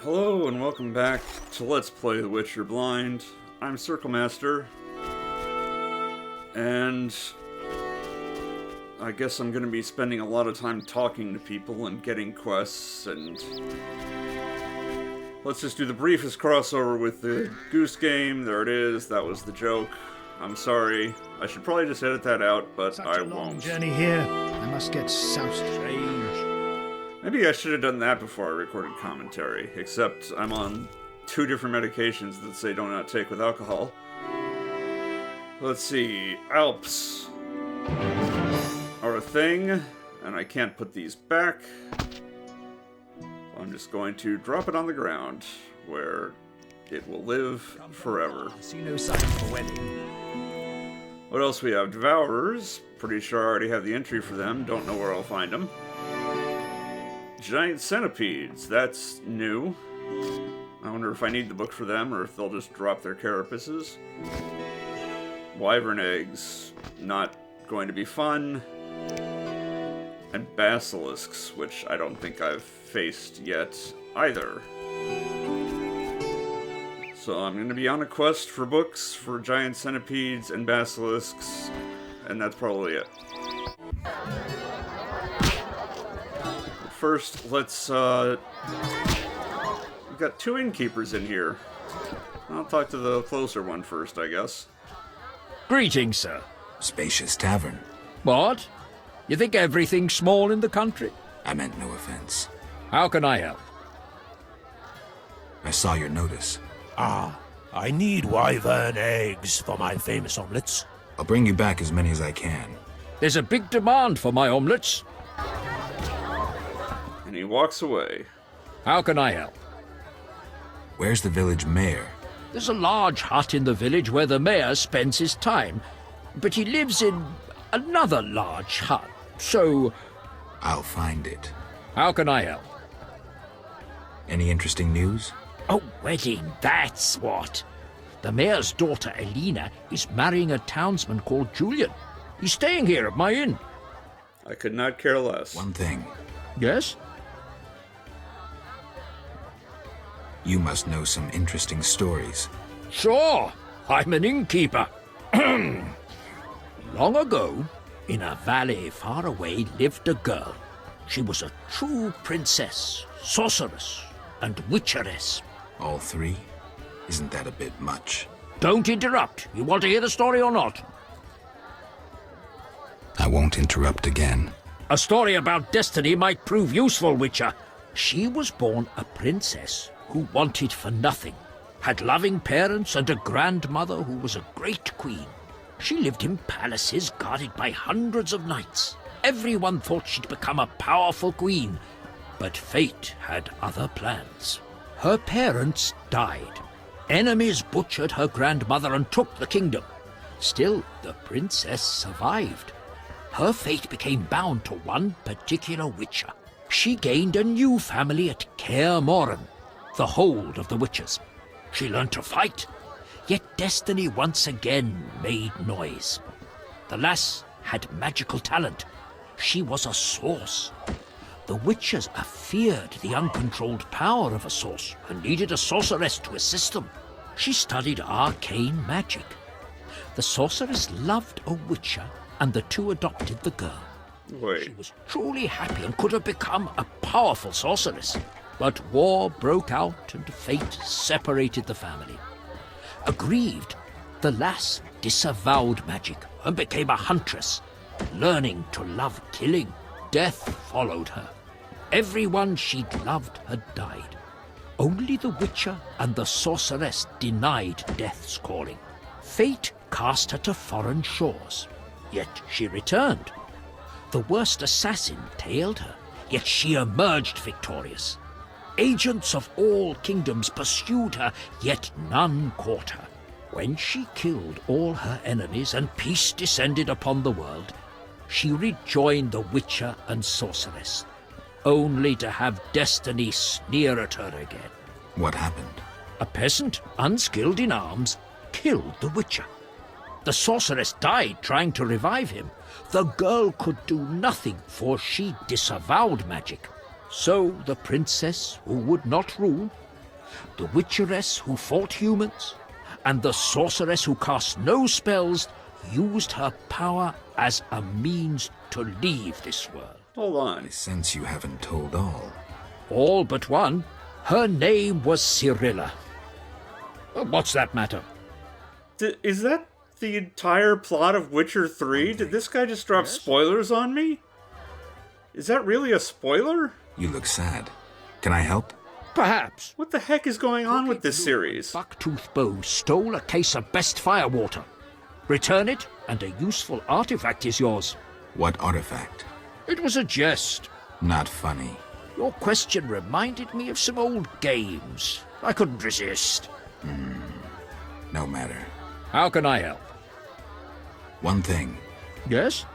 Hello and welcome back to Let's Play The Witcher Blind. I'm Circle Master, and I guess I'm going to be spending a lot of time talking to people and getting quests, and let's just do the briefest crossover with the Goose Game. There it is, that was the joke. I'm sorry. I should probably just edit that out, but I won't. Such a long journey here. I must get soused. Maybe I should have done that before I recorded commentary, except I'm on 2 different medications that say do not take with alcohol. Let's see, Alps are a thing, and I can't put these back. I'm just going to drop it on the ground, where it will live forever. See no sign of a wedding. What else we have? Devourers. Pretty sure I already have the entry for them. Don't know where I'll find them. Giant centipedes. That's new. I wonder if I need the book for them, or if they'll just drop their carapaces. Wyvern eggs. Not going to be fun. And basilisks, which I don't think I've faced yet either. So I'm going to be on a quest for books for giant centipedes and basilisks, and that's probably it. First, let's, we've got 2 innkeepers in here. I'll talk to the closer one first, I guess. Greetings, sir. Spacious tavern. What? You think everything's small in the country? I meant no offense. How can I help? I saw your notice. Ah, I need wyvern eggs for my famous omelets. I'll bring you back as many as I can. There's a big demand for my omelettes. And he walks away. How can I help? Where's the village mayor? There's a large hut in the village where the mayor spends his time, but he lives in another large hut, so... I'll find it. How can I help? Any interesting news? A wedding, that's what. The mayor's daughter, Elena, is marrying a townsman called Julian. He's staying here at my inn. I could not care less. One thing. Yes? You must know some interesting stories. Sure, I'm an innkeeper. Long ago, in a valley far away, lived a girl. She was a true princess, sorceress, and witcheress. All 3? Isn't that a bit much? Don't interrupt. You want to hear the story or not? I won't interrupt again. A story about destiny might prove useful, Witcher. She was born a princess who wanted for nothing, had loving parents and a grandmother who was a great queen. She lived in palaces guarded by hundreds of knights. Everyone thought she'd become a powerful queen, but fate had other plans. Her parents died. Enemies butchered her grandmother and took the kingdom. Still, the princess survived. Her fate became bound to one particular witcher. She gained a new family at Kaer Morhen, the hold of the witches. She learned to fight, yet destiny once again made noise. The lass had magical talent. She was a source. The witches feared the uncontrolled power of a source and needed a sorceress to assist them. She studied arcane magic. The sorceress loved a witcher, and the 2 adopted the girl. Wait. She was truly happy and could have become a powerful sorceress. But war broke out and fate separated the family. Aggrieved, the lass disavowed magic and became a huntress. Learning to love killing, death followed her. Everyone she'd loved had died. Only the witcher and the sorceress denied death's calling. Fate cast her to foreign shores, yet she returned. The worst assassin tailed her, yet she emerged victorious. Agents of all kingdoms pursued her, yet none caught her. When she killed all her enemies and peace descended upon the world, she rejoined the witcher and sorceress, only to have destiny sneer at her again. What happened? A peasant, unskilled in arms, killed the witcher. The sorceress died trying to revive him. The girl could do nothing, for she disavowed magic. So the princess, who would not rule, the witcheress who fought humans, and the sorceress who cast no spells used her power as a means to leave this world. Hold on. I sense you haven't told all. All but one. Her name was Cyrilla. What's that matter? Is that the entire plot of Witcher 3? Did this guy just drop spoilers on me? Is that really a spoiler? You look sad. Can I help? Perhaps. What the heck is going on with this series? Bucktooth Bow stole a case of best firewater. Return it, and a useful artifact is yours. What artifact? It was a jest. Not funny. Your question reminded me of some old games. I couldn't resist. No matter. How can I help? One thing. Yes?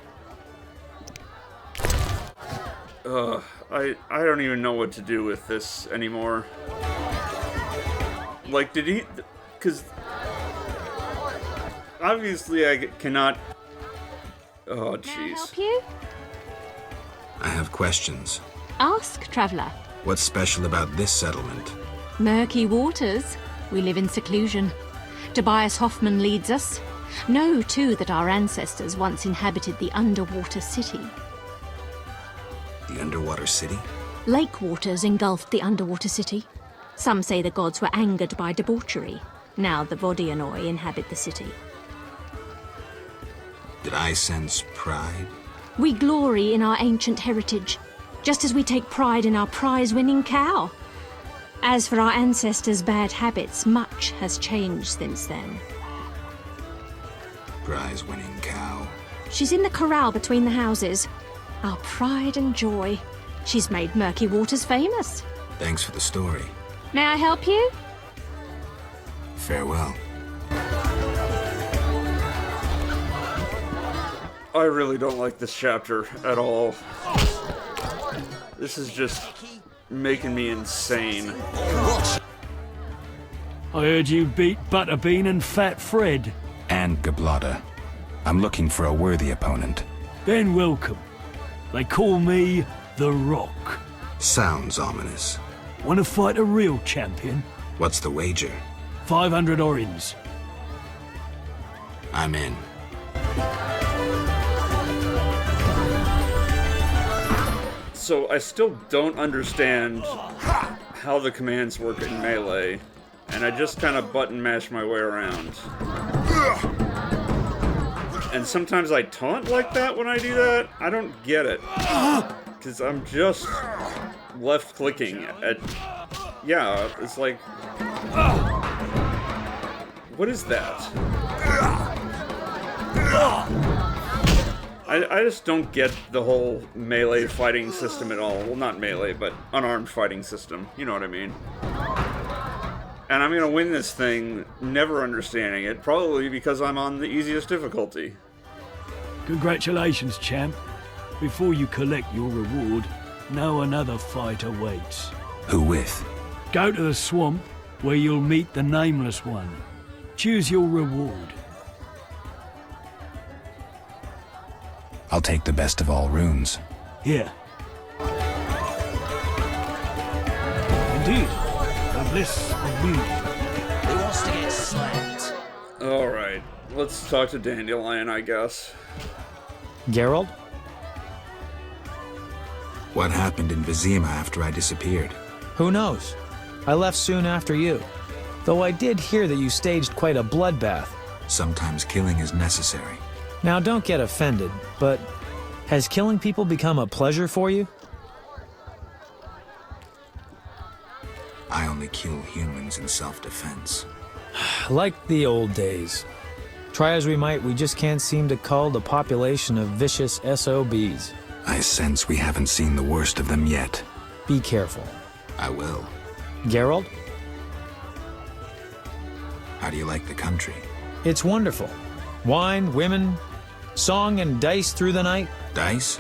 I don't even know what to do with this anymore. Like, did he... Because... Obviously I cannot... Oh, May I jeez. help you? I have questions. Ask, traveller. What's special about this settlement? Murky waters. We live in seclusion. Tobias Hoffman leads us. Know, too, that our ancestors once inhabited the underwater city. The underwater city? Lake waters engulfed the underwater city. Some say the gods were angered by debauchery. Now the Vodianoi inhabit the city. Did I sense pride? We glory in our ancient heritage, just as we take pride in our prize-winning cow. As for our ancestors' bad habits, much has changed since then. Prize-winning cow. She's in the corral between the houses. Our pride and joy. She's made Murky Waters famous. Thanks for the story. May I help you? Farewell. I really don't like this chapter at all. This is just making me insane. I heard you beat Butterbean and Fat Fred. And Gablada. I'm looking for a worthy opponent. Then welcome. They call me The Rock. Sounds ominous. Want to fight a real champion? What's the wager? 500 orins. I'm in. So I still don't understand how the commands work in Melee, and I just kind of button mash my way around. And sometimes I taunt like that when I do that. I don't get it. Because I'm just left clicking at... Yeah, it's like... What is that? I just don't get the whole melee fighting system at all. Well, not melee, but unarmed fighting system. You know what I mean. And I'm gonna win this thing never understanding it, probably because I'm on the easiest difficulty. Congratulations, champ. Before you collect your reward, know another fight awaits. Who with? Go to the swamp, where you'll meet the Nameless One. Choose your reward. I'll take the best of all runes. Here. Indeed. The bliss of me. Who wants to get slapped? Alright, let's talk to Dandelion, I guess. Geralt? What happened in Vizima after I disappeared? Who knows? I left soon after you. Though I did hear that you staged quite a bloodbath. Sometimes killing is necessary. Now don't get offended, but has killing people become a pleasure for you? I only kill humans in self-defense. Like the old days. Try as we might, we just can't seem to cull the population of vicious SOBs. I sense we haven't seen the worst of them yet. Be careful. I will. Geralt? How do you like the country? It's wonderful. Wine, women, song and dice through the night. Dice?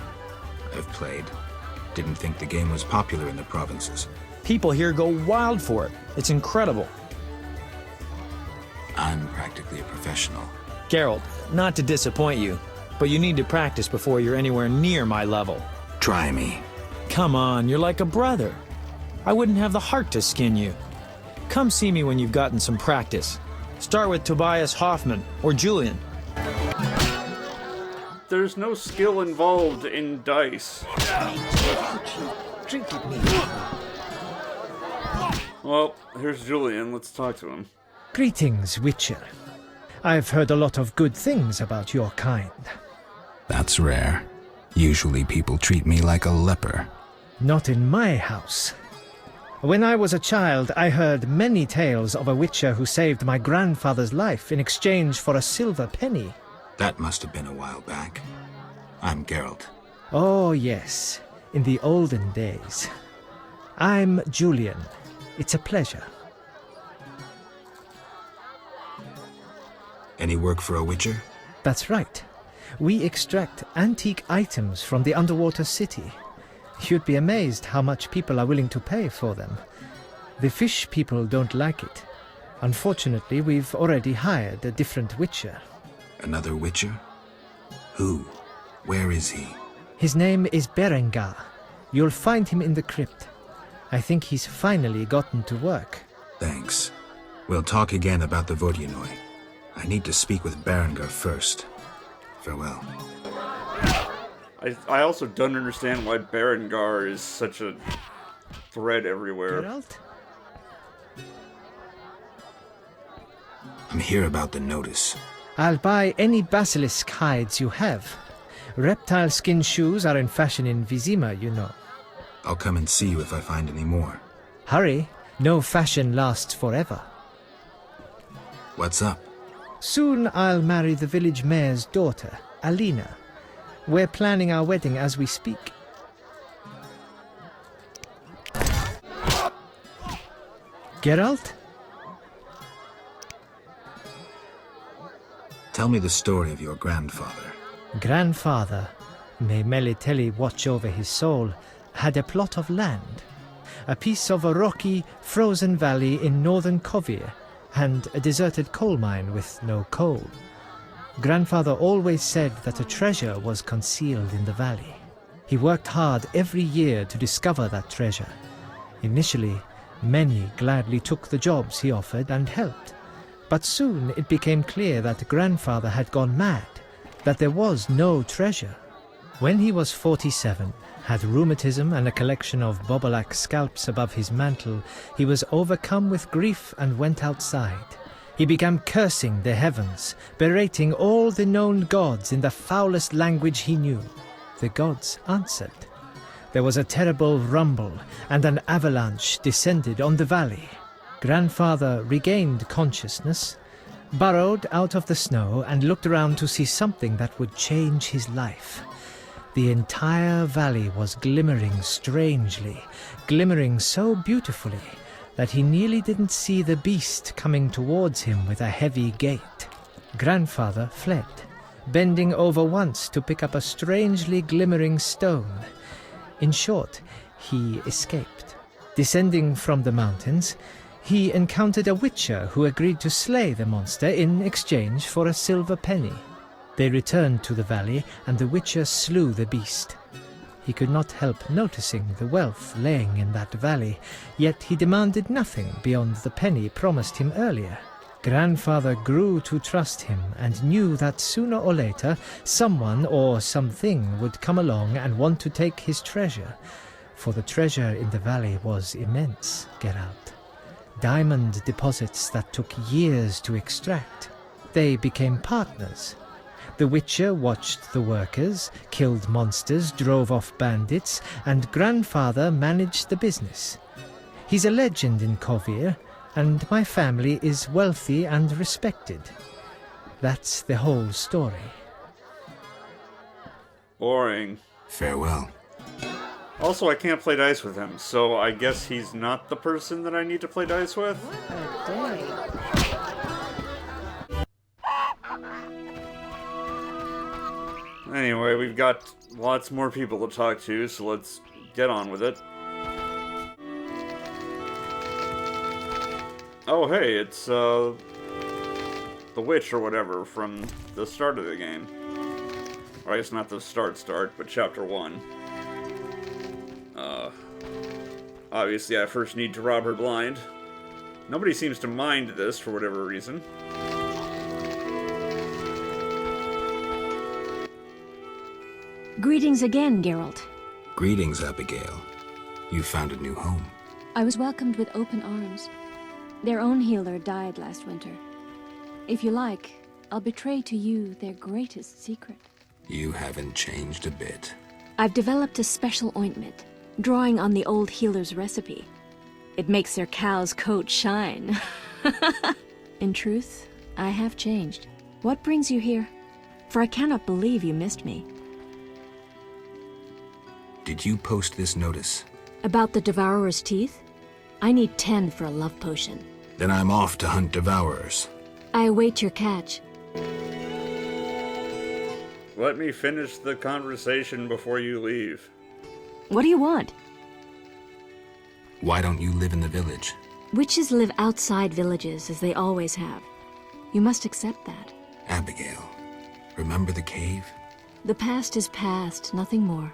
I've played. Didn't think the game was popular in the provinces. People here go wild for it. It's incredible. I'm practically a professional. Geralt, not to disappoint you, but you need to practice before you're anywhere near my level. Try me. Come on, you're like a brother. I wouldn't have the heart to skin you. Come see me when you've gotten some practice. Start with Tobias Hoffman or Julian. There's no skill involved in dice. Well, here's Julian. Let's talk to him. Greetings, Witcher. I've heard a lot of good things about your kind. That's rare. Usually people treat me like a leper. Not in my house. When I was a child, I heard many tales of a Witcher who saved my grandfather's life in exchange for a silver penny. That must have been a while back. I'm Geralt. Oh, yes. In the olden days. I'm Julian. It's a pleasure. Any work for a Witcher? That's right. We extract antique items from the underwater city. You'd be amazed how much people are willing to pay for them. The fish people don't like it. Unfortunately, we've already hired a different Witcher. Another Witcher? Who? Where is he? His name is Berengar. You'll find him in the crypt. I think he's finally gotten to work. Thanks. We'll talk again about the Vodyanoi. I need to speak with Berengar first. Farewell. I also don't understand why Berengar is such a thread everywhere. Geralt? I'm here about the notice. I'll buy any basilisk hides you have. Reptile skin shoes are in fashion in Vizima, you know. I'll come and see you if I find any more. Hurry, no fashion lasts forever. What's up? Soon I'll marry the village mayor's daughter, Alina. We're planning our wedding as we speak. Geralt? Tell me the story of your grandfather. Grandfather, may Melitele watch over his soul, had a plot of land. A piece of a rocky, frozen valley in northern Kovir, and a deserted coal mine with no coal. Grandfather always said that a treasure was concealed in the valley. He worked hard every year to discover that treasure. Initially, many gladly took the jobs he offered and helped. But soon it became clear that Grandfather had gone mad, that there was no treasure. When he was 47, had rheumatism and a collection of Bobolak scalps above his mantle, he was overcome with grief and went outside. He began cursing the heavens, berating all the known gods in the foulest language he knew. The gods answered. There was a terrible rumble, and an avalanche descended on the valley. Grandfather regained consciousness, burrowed out of the snow, and looked around to see something that would change his life. The entire valley was glimmering strangely, glimmering so beautifully that he nearly didn't see the beast coming towards him with a heavy gait. Grandfather fled, bending over once to pick up a strangely glimmering stone. In short, he escaped. Descending from the mountains, he encountered a witcher who agreed to slay the monster in exchange for a silver penny. They returned to the valley, and the witcher slew the beast. He could not help noticing the wealth laying in that valley, yet he demanded nothing beyond the penny promised him earlier. Grandfather grew to trust him and knew that sooner or later someone or something would come along and want to take his treasure, for the treasure in the valley was immense, Geralt. Diamond deposits that took years to extract. They became partners. The Witcher watched the workers, killed monsters, drove off bandits, and Grandfather managed the business. He's a legend in Kovir, and my family is wealthy and respected. That's the whole story. Boring. Farewell. Also, I can't play dice with him, so I guess he's not the person that I need to play dice with? Anyway, we've got lots more people to talk to, so let's get on with it. Oh, hey, it's, The Witch or whatever from the start of the game. Or I guess not the start, but Chapter 1. Obviously I first need to rob her blind. Nobody seems to mind this for whatever reason. Greetings again, Geralt. Greetings, Abigail. You found a new home. I was welcomed with open arms. Their own healer died last winter. If you like, I'll betray to you their greatest secret. You haven't changed a bit. I've developed a special ointment, drawing on the old healer's recipe. It makes their cow's coat shine. In truth, I have changed. What brings you here? For I cannot believe you missed me. Did you post this notice? About the Devourer's teeth? I need 10 for a love potion. Then I'm off to hunt Devourers. I await your catch. Let me finish the conversation before you leave. What do you want? Why don't you live in the village? Witches live outside villages, as they always have. You must accept that. Abigail, remember the cave? The past is past, nothing more.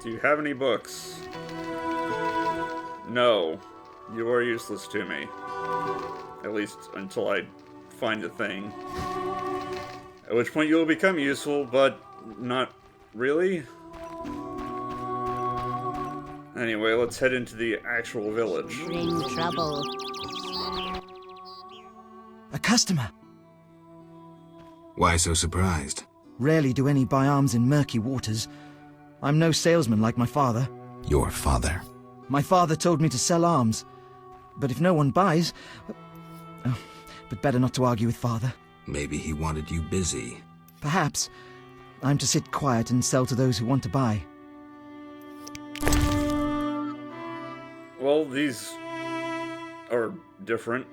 Do you have any books? No. You are useless to me. At least until I find a thing. At which point you will become useful, but not really. Anyway, let's head into the actual village. Bring trouble. A customer. Why so surprised? Rarely do any buy arms in murky waters. I'm no salesman like my father. Your father? My father told me to sell arms. But if no one buys... Oh, but better not to argue with father. Maybe he wanted you busy. Perhaps. I'm to sit quiet and sell to those who want to buy. Well, these are different.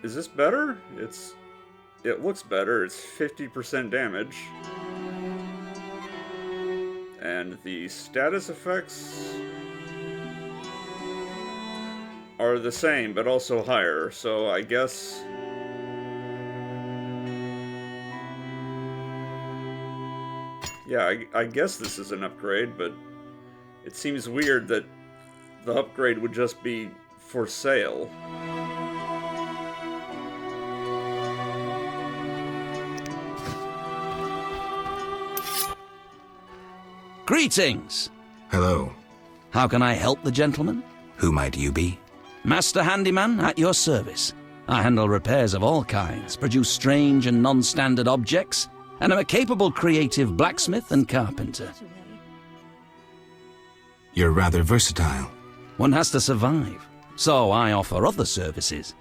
Is this better? It looks better. It's 50% damage. And the status effects are the same, but also higher, so I guess... Yeah, I guess this is an upgrade, but it seems weird that the upgrade would just be for sale. Greetings! Hello. How can I help the gentleman? Who might you be? Master Handyman at your service. I handle repairs of all kinds, produce strange and non-standard objects, and am a capable creative blacksmith and carpenter. You're rather versatile. One has to survive, so I offer other services.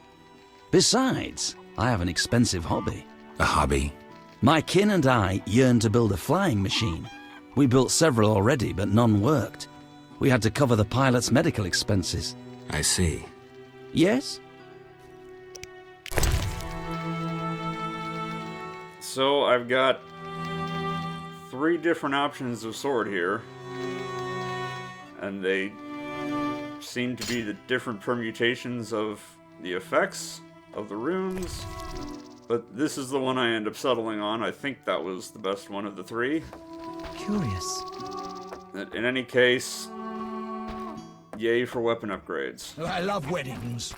Besides, I have an expensive hobby. A hobby? My kin and I yearn to build a flying machine. We built several already, but none worked. We had to cover the pilot's medical expenses. I see. Yes? So I've got 3 different options of sword here. And they seem to be the different permutations of the effects of the runes. But this is the one I end up settling on. I think that was the best one of the 3. Curious. In any case, yay for weapon upgrades. I love weddings.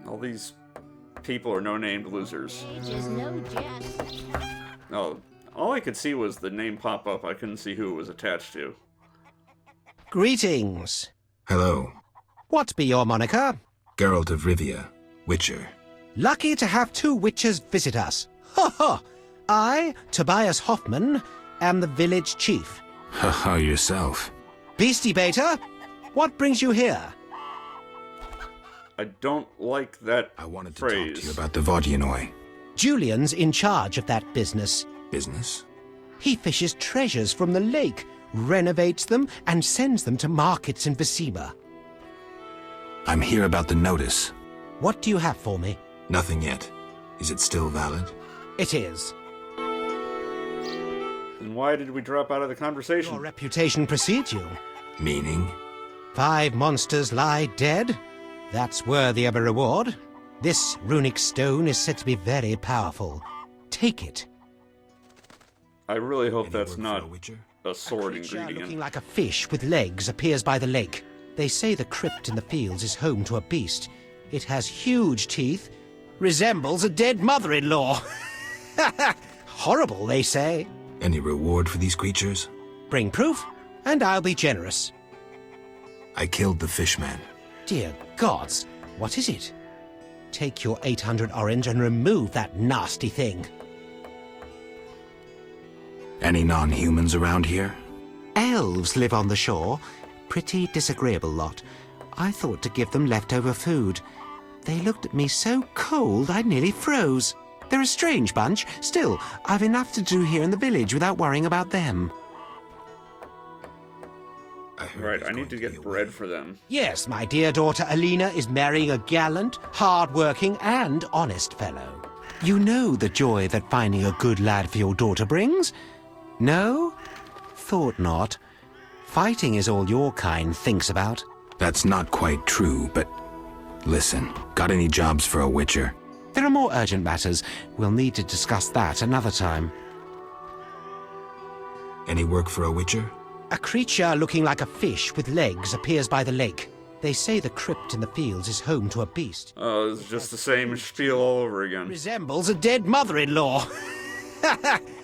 All these people are no-named losers. Oh, all I could see was the name pop up. I couldn't see who it was attached to. Greetings. Hello. What be your moniker? Geralt of Rivia, Witcher. Lucky to have 2 witches visit us. Ha ha! I, Tobias Hoffman, am the village chief. Haha, yourself. Beastie Beta, what brings you here? I don't like that I wanted to phrase. talk to you about the Vodyanoi. Julian's in charge of that business. Business? He fishes treasures from the lake, renovates them, and sends them to markets in Vizima. I'm here about the notice. What do you have for me? Nothing yet. Is it still valid? It is. And why did we drop out of the conversation? Your reputation precedes you. Meaning? 5 monsters lie dead. That's worthy of a reward. This runic stone is said to be very powerful. Take it. I really hope Any that's work for not a witcher? a sword Creature looking ingredient. like a fish with legs appears by the lake. They say the crypt in the fields is home to a beast. It has huge teeth, resembles a dead mother-in-law. Horrible, they say. Any reward for these creatures? Bring proof, and I'll be generous. I killed the fishman. Dear gods, what is it? Take your 800 orange and remove that nasty thing. Any non-humans around here? Elves live on the shore. Pretty disagreeable lot. I thought to give them leftover food. They looked at me so cold I nearly froze. They're a strange bunch. Still, I've enough to do here in the village without worrying about them. Right, I need to get bread for them. Yes, my dear daughter Alina is marrying a gallant, hard-working, and honest fellow. You know the joy that finding a good lad for your daughter brings? No? Thought not. Fighting is all your kind thinks about. That's not quite true, but... Listen, got any jobs for a witcher? There are more urgent matters. We'll need to discuss that another time. Any work for a witcher? A creature looking like a fish with legs appears by the lake. They say the crypt in the fields is home to a beast. Oh, it's just the same spiel all over again. Resembles a dead mother-in-law.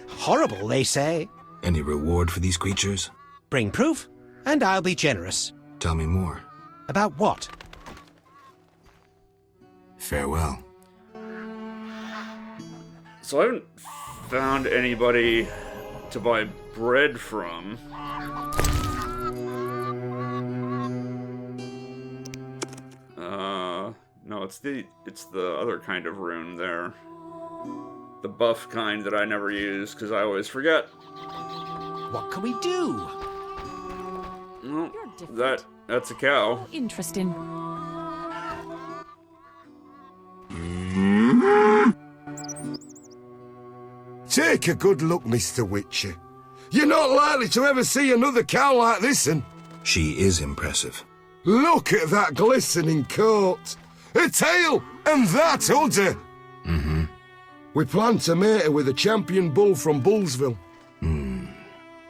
Horrible, they say. Any reward for these creatures? Bring proof, and I'll be generous. Tell me more. About what? Farewell. So I haven't found anybody to buy bread from. No, it's the other kind of rune there. The buff kind that I never use because I always forget. What can we do? No, that's a cow. Interesting. Take a good look, Mr. Witcher. You're not likely to ever see another cow like this one. She is impressive. Look at that glistening coat. A tail, and that udder. Mm-hmm. We plan to mate her with a champion bull from Bullsville.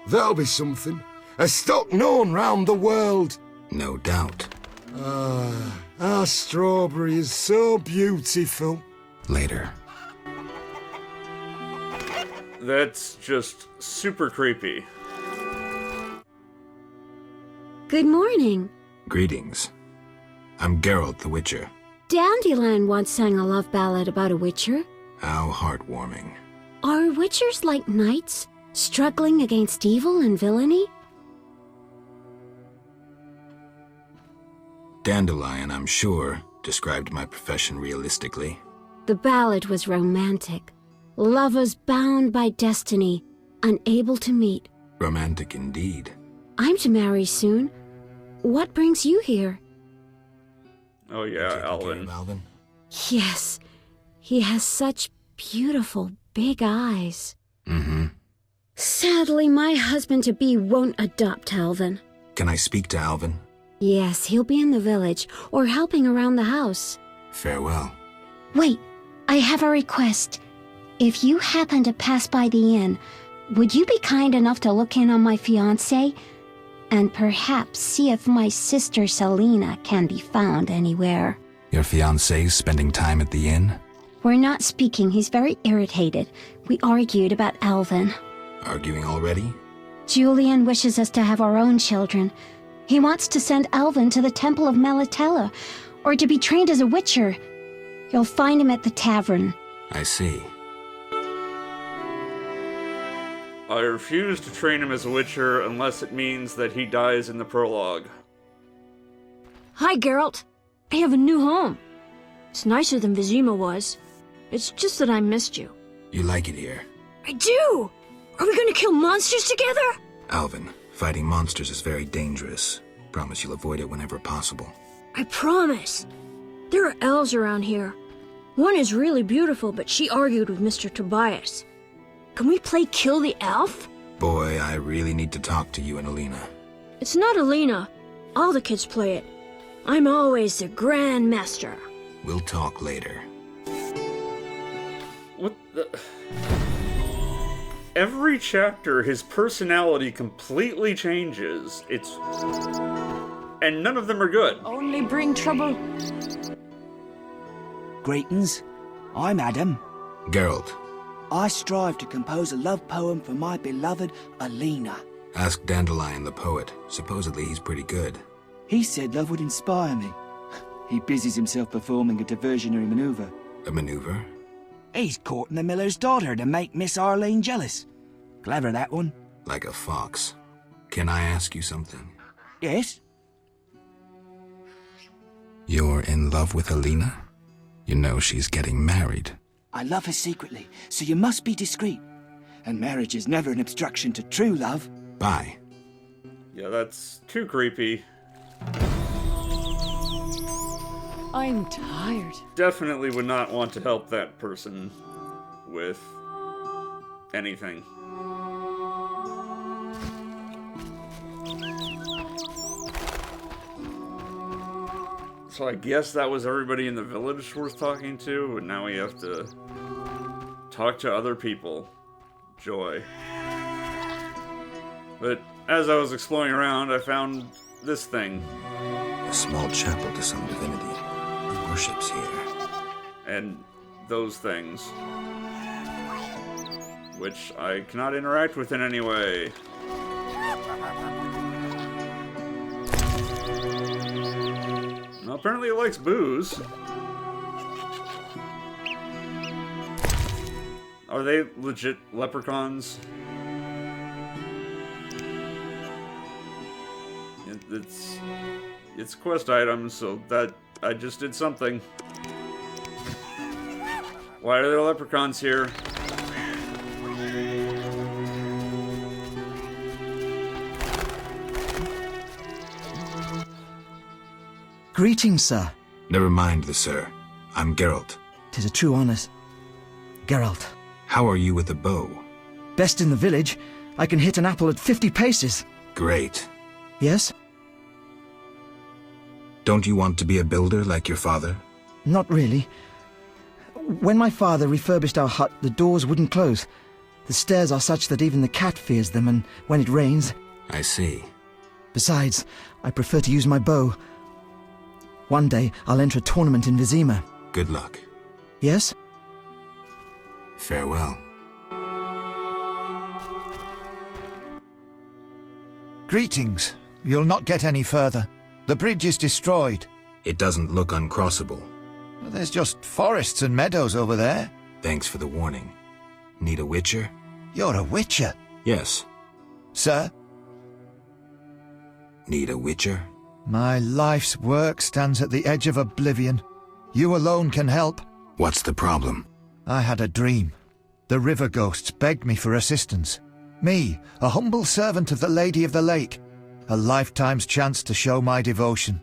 That'll be something. A stock known round the world. No doubt. Our strawberry is so beautiful. Later. That's just super creepy. Good morning. Greetings. I'm Geralt the Witcher. Dandelion once sang a love ballad about a witcher. How heartwarming. Are witchers like knights, struggling against evil and villainy? Dandelion, I'm sure, described my profession realistically. The ballad was romantic. Lovers bound by destiny, unable to meet. Romantic indeed. I'm to marry soon. What brings you here? Oh yeah, Alvin. Alvin? Yes, he has such beautiful big eyes. Mm-hmm. Sadly, my husband-to-be won't adopt Alvin. Can I speak to Alvin? Yes, he'll be in the village, or helping around the house. Farewell. Wait, I have a request. If you happen to pass by the inn, would you be kind enough to look in on my fiancé? And perhaps see if my sister Selena can be found anywhere. Your fiancé's spending time at the inn? We're not speaking. He's very irritated. We argued about Alvin. Arguing already? Julian wishes us to have our own children. He wants to send Alvin to the Temple of Melitella, or to be trained as a witcher. You'll find him at the tavern. I see. I refuse to train him as a witcher unless it means that he dies in the prologue. Hi, Geralt. I have a new home. It's nicer than Vizima was. It's just that I missed you. You like it here? I do! Are we gonna kill monsters together? Alvin, fighting monsters is very dangerous. Promise you'll avoid it whenever possible. I promise. There are elves around here. One is really beautiful, but she argued with Mr. Tobias. Can we play Kill the Elf? Boy, I really need to talk to you and Alina. It's not Alina. All the kids play it. I'm always the Grand Master. We'll talk later. What the... Every chapter, his personality completely changes. And none of them are good. Only bring trouble. Greetings. I'm Adam. Geralt. I strive to compose a love poem for my beloved Alina. Ask Dandelion the poet. Supposedly he's pretty good. He said love would inspire me. He busies himself performing a diversionary maneuver. A maneuver? He's courting the miller's daughter to make Miss Arlene jealous. Clever, that one. Like a fox. Can I ask you something? Yes? You're in love with Alina? You know she's getting married. I love her secretly, so you must be discreet. And marriage is never an obstruction to true love. Bye. Yeah, that's too creepy. I'm tired. Definitely would not want to help that person with anything. So I guess that was everybody in the village worth talking to, and now we have to talk to other people. Joy. But as I was exploring around, I found this thing. A small chapel to some divinity. He worships here. And those things. Which I cannot interact with in any way. Well, apparently it likes booze. Are they legit leprechauns? It's quest items, so that I just did something. Why are there leprechauns here? Greetings, sir. Never mind the sir. I'm Geralt. 'Tis a true honour. Geralt. How are you with the bow? Best in the village. I can hit an apple at 50 paces. Great. Yes? Don't you want to be a builder like your father? Not really. When my father refurbished our hut, the doors wouldn't close. The stairs are such that even the cat fears them, and when it rains... I see. Besides, I prefer to use my bow. One day, I'll enter a tournament in Vizima. Good luck. Yes? Farewell. Greetings. You'll not get any further. The bridge is destroyed. It doesn't look uncrossable. There's just forests and meadows over there. Thanks for the warning. Need a witcher? You're a witcher? Yes. Sir? Need a witcher? My life's work stands at the edge of oblivion. You alone can help. What's the problem? I had a dream. The river ghosts begged me for assistance. Me, a humble servant of the Lady of the Lake. A lifetime's chance to show my devotion.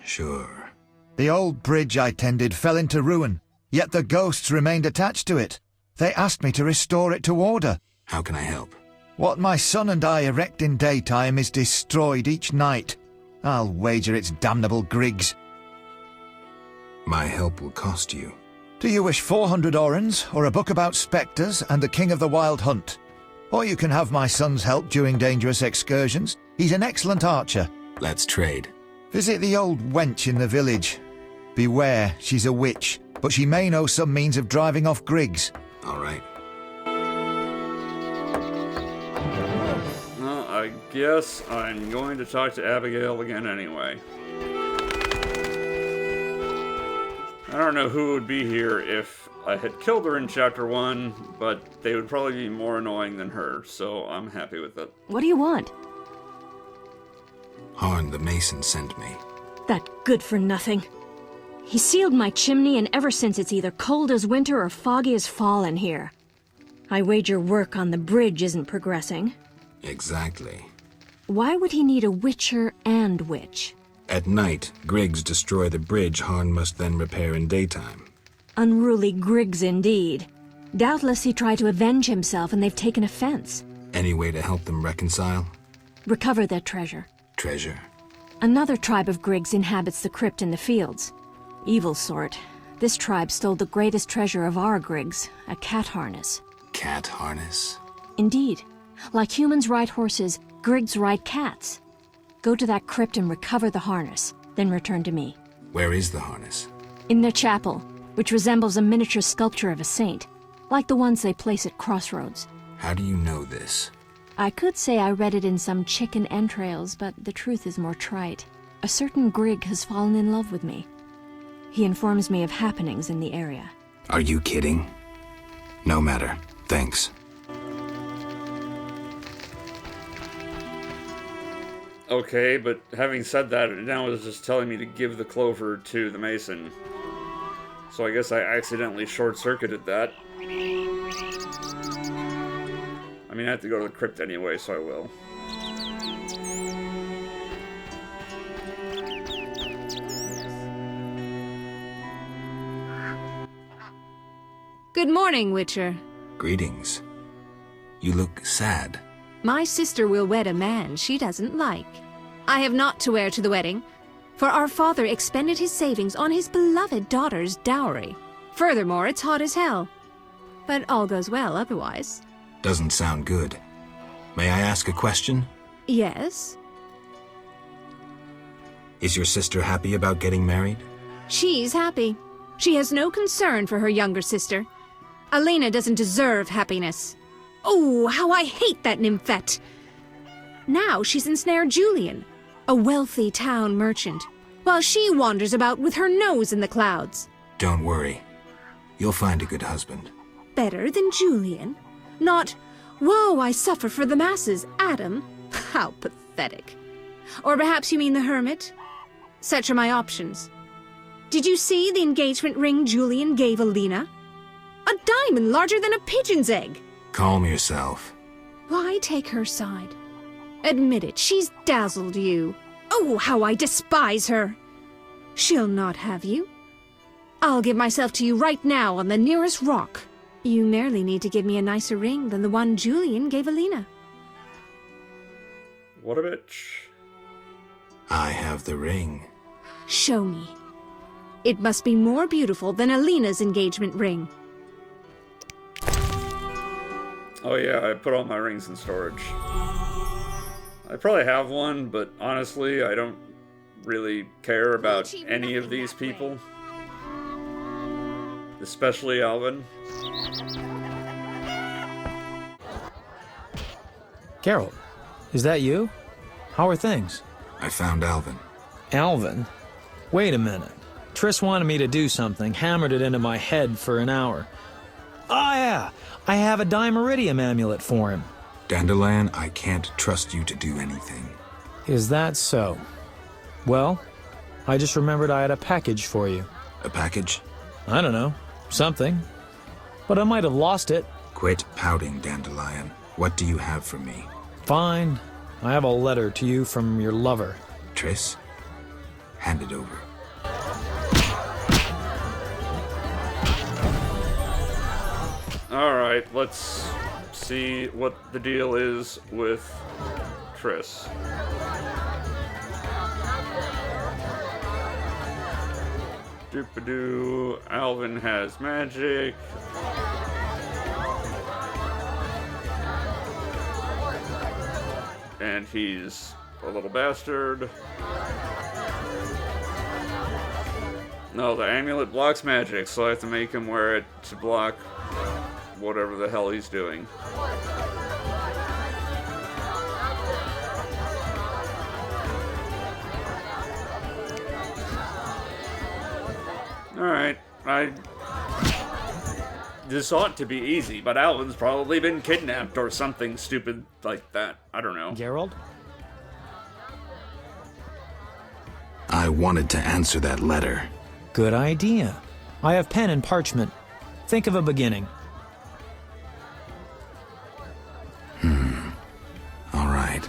Sure. The old bridge I tended fell into ruin, yet the ghosts remained attached to it. They asked me to restore it to order. How can I help? What my son and I erect in daytime is destroyed each night. I'll wager it's damnable Griggs. My help will cost you. Do you wish 400 orens, or a book about spectres and the king of the wild hunt? Or you can have my son's help during dangerous excursions. He's an excellent archer. Let's trade. Visit the old wench in the village. Beware, she's a witch, but she may know some means of driving off Griggs. All right. Well, I guess I'm going to talk to Abigail again anyway. I don't know who would be here if I had killed her in Chapter 1, but they would probably be more annoying than her, so I'm happy with it. What do you want? Harn the Mason sent me. That good-for-nothing. He sealed my chimney, and ever since it's either cold as winter or foggy as fall in here. I wager work on the bridge isn't progressing. Exactly. Why would he need a witcher and witch? At night, Griggs destroy the bridge Harn must then repair in daytime. Unruly Griggs indeed. Doubtless he tried to avenge himself, and they've taken offense. Any way to help them reconcile? Recover their treasure. Treasure? Another tribe of Griggs inhabits the crypt in the fields. Evil sort. This tribe stole the greatest treasure of our Griggs, a cat harness. Cat harness? Indeed. Like humans ride horses, Griggs ride cats. Go to that crypt and recover the harness, then return to me. Where is the harness? In their chapel, which resembles a miniature sculpture of a saint, like the ones they place at crossroads. How do you know this? I could say I read it in some chicken entrails, but the truth is more trite. A certain Grigg has fallen in love with me. He informs me of happenings in the area. Are you kidding? No matter. Thanks. Okay, but having said that, it now is just telling me to give the clover to the mason. So I guess I accidentally short-circuited that. I mean, I have to go to the crypt anyway, so I will. Good morning, Witcher. Greetings. You look sad. My sister will wed a man she doesn't like. I have naught to wear to the wedding, for our father expended his savings on his beloved daughter's dowry. Furthermore, it's hot as hell. But all goes well otherwise. Doesn't sound good. May I ask a question? Yes? Is your sister happy about getting married? She's happy. She has no concern for her younger sister. Alina doesn't deserve happiness. Oh, how I hate that nymphette! Now she's ensnared Julian, a wealthy town merchant, while she wanders about with her nose in the clouds. Don't worry. You'll find a good husband. Better than Julian? Not, woe, I suffer for the masses, Adam? How pathetic. Or perhaps you mean the hermit? Such are my options. Did you see the engagement ring Julian gave Alina? A diamond larger than a pigeon's egg. Calm yourself. Why take her side? Admit it, she's dazzled you. Oh, how I despise her! She'll not have you. I'll give myself to you right now on the nearest rock. You merely need to give me a nicer ring than the one Julian gave Alina. What a bitch. I have the ring. Show me. It must be more beautiful than Alina's engagement ring. Oh yeah, I put all my rings in storage. I probably have one, but honestly, I don't really care about any of these people. Especially Alvin. Geralt, is that you? How are things? I found Alvin. Alvin? Wait a minute. Triss wanted me to do something, hammered it into my head for an hour. Ah, yeah! I have a Dimeridium amulet for him. Dandelion, I can't trust you to do anything. Is that so? Well, I just remembered I had a package for you. A package? I don't know. Something. But I might have lost it. Quit pouting, Dandelion. What do you have for me? Fine. I have a letter to you from your lover. Triss, hand it over. Alright, let's see what the deal is with Triss. Doopadoo, Alvin has magic. And he's a little bastard. No, the amulet blocks magic, so I have to make him wear it to block whatever the hell he's doing. Alright, this ought to be easy, but Alvin's probably been kidnapped or something stupid like that. I don't know. Geralt? I wanted to answer that letter. Good idea. I have pen and parchment. Think of a beginning. All right.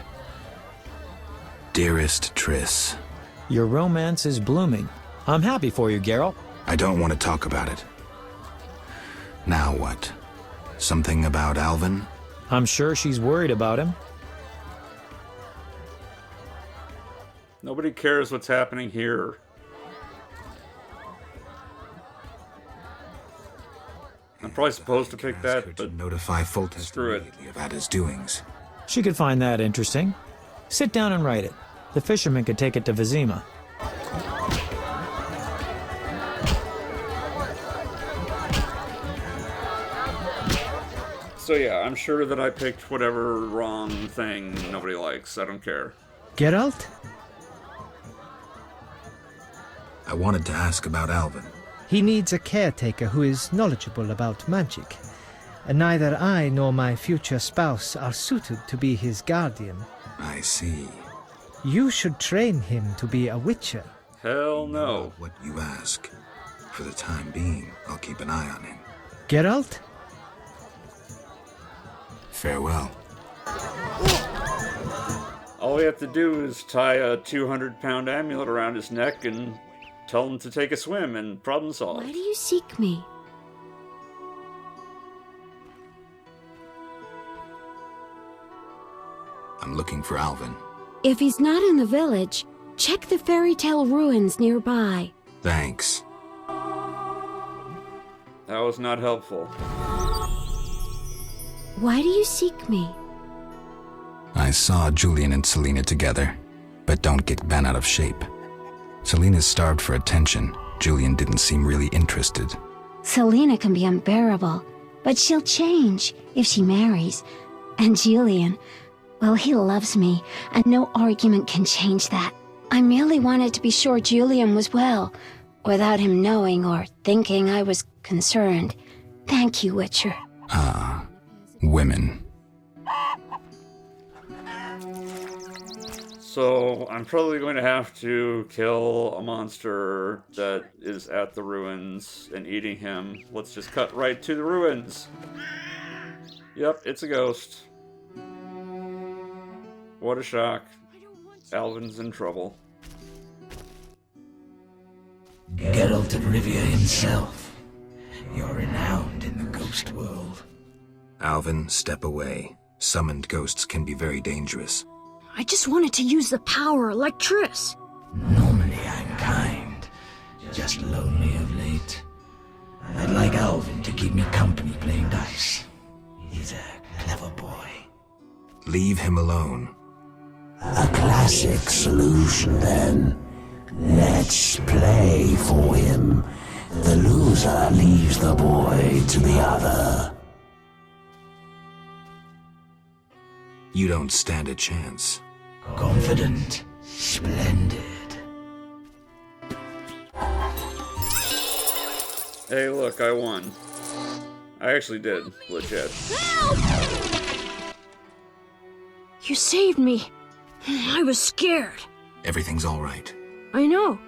Dearest Triss. Your romance is blooming. I'm happy for you, Geralt. I don't want to talk about it. Now what? Something about Alvin? I'm sure she's worried about him. Nobody cares what's happening here. I'm probably supposed to pick that, but notify Foltest screw it. of Ada's doings. She could find that interesting. Sit down and write it. The fisherman could take it to Vizima. So yeah, I'm sure that I picked whatever wrong thing nobody likes. I don't care. Geralt? I wanted to ask about Alvin. He needs a caretaker who is knowledgeable about magic. And neither I nor my future spouse are suited to be his guardian. I see. You should train him to be a witcher. Hell no. What you ask. For the time being, I'll keep an eye on him. Geralt? Farewell. All we have to do is tie a 200-pound amulet around his neck and tell him to take a swim, and problem solved. Why do you seek me? I'm looking for Alvin. If he's not in the village, check the fairy tale ruins nearby. Thanks. That was not helpful. Why do you seek me? I saw Julian and Selena together, but don't get bent out of shape. Selena's starved for attention. Julian didn't seem really interested. Selena can be unbearable, but she'll change if she marries. And Julian, well, he loves me, and no argument can change that. I merely wanted to be sure Julian was well, without him knowing or thinking I was concerned. Thank you, Witcher. Ah, women. So, I'm probably going to have to kill a monster that is at the ruins and eating him. Let's just cut right to the ruins. Yep, it's a ghost. What a shock. Alvin's in trouble. Geralt of Rivia himself. You're renowned in the ghost world. Alvin, step away. Summoned ghosts can be very dangerous. I just wanted to use the power like Triss. Normally I'm kind, just lonely of late. I'd like Alvin to keep me company playing dice. He's a clever boy. Leave him alone. A classic solution, then. Let's play for him. The loser leaves the boy to the other. You don't stand a chance. Confident, splendid. Hey, look, I won. I actually did, legit. You saved me. I was scared. Everything's all right. I know.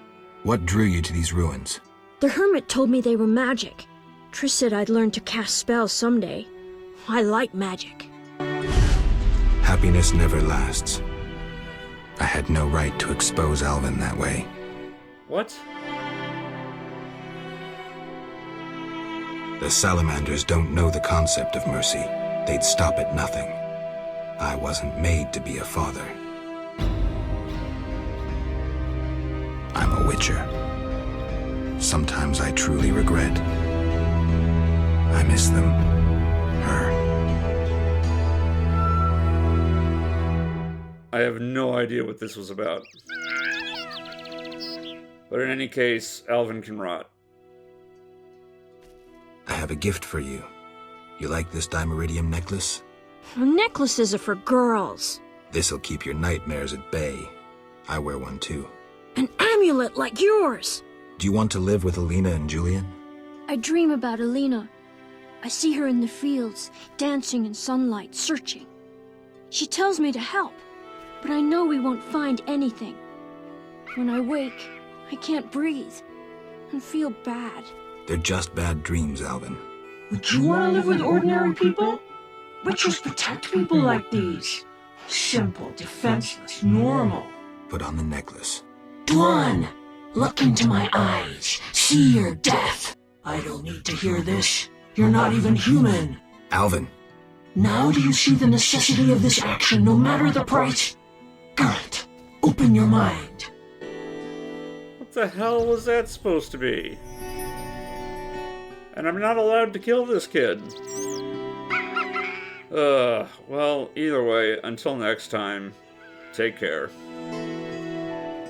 What drew you to these ruins? The hermit told me they were magic. Triss said I'd learn to cast spells someday. I like magic. Happiness never lasts. I had no right to expose Alvin that way. What? The salamanders don't know the concept of mercy. They'd stop at nothing. I wasn't made to be a father. I'm a witcher. Sometimes I truly regret. I miss them. Her. I have no idea what this was about. But in any case, Alvin can rot. I have a gift for you. You like this dimeridium necklace? Necklaces are for girls. This'll keep your nightmares at bay. I wear one too. An amulet like yours. Do you want to live with Alina and Julian? I dream about Alina. I see her in the fields, dancing in sunlight, searching. She tells me to help, but I know we won't find anything. When I wake, I can't breathe and feel bad. They're just bad dreams, Alvin. Would you want to live with ordinary people? Witchers protect people like these. Simple, defenseless, normal. Put on the necklace. Dwan, look into my eyes. See your death. I don't need to hear this. You're not even human. Alvin. Now do you see the necessity of this action, no matter the price? Geralt, open your mind. What the hell was that supposed to be? And I'm not allowed to kill this kid. Well, either way, until next time, take care.